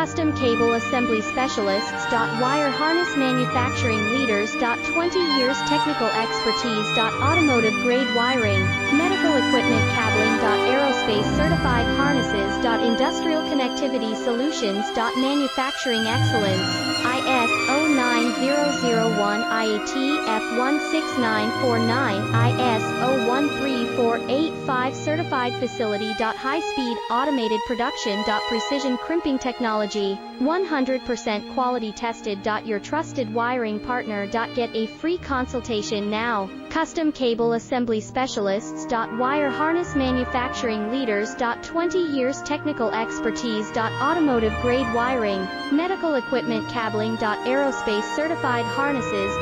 Custom Cable Assembly Specialists. Wire Harness Manufacturing Leaders. 20 years Technical Expertise. Automotive Grade Wiring, Medical Equipment Cabling. Aerospace Certified Harnesses. Industrial Connectivity Solutions. Manufacturing Excellence. ISO 9001, IATF 16949, ISO 13485 Certified Facility. High-speed automated production. Precision crimping technology, 100% quality tested. Your trusted wiring partner. Get a free consultation now. Custom Cable Assembly Specialists. Wire Harness Manufacturing Leaders. 20 years Technical Expertise. Automotive Grade Wiring, Medical Equipment Cabling. Aerospace Certified Harnesses.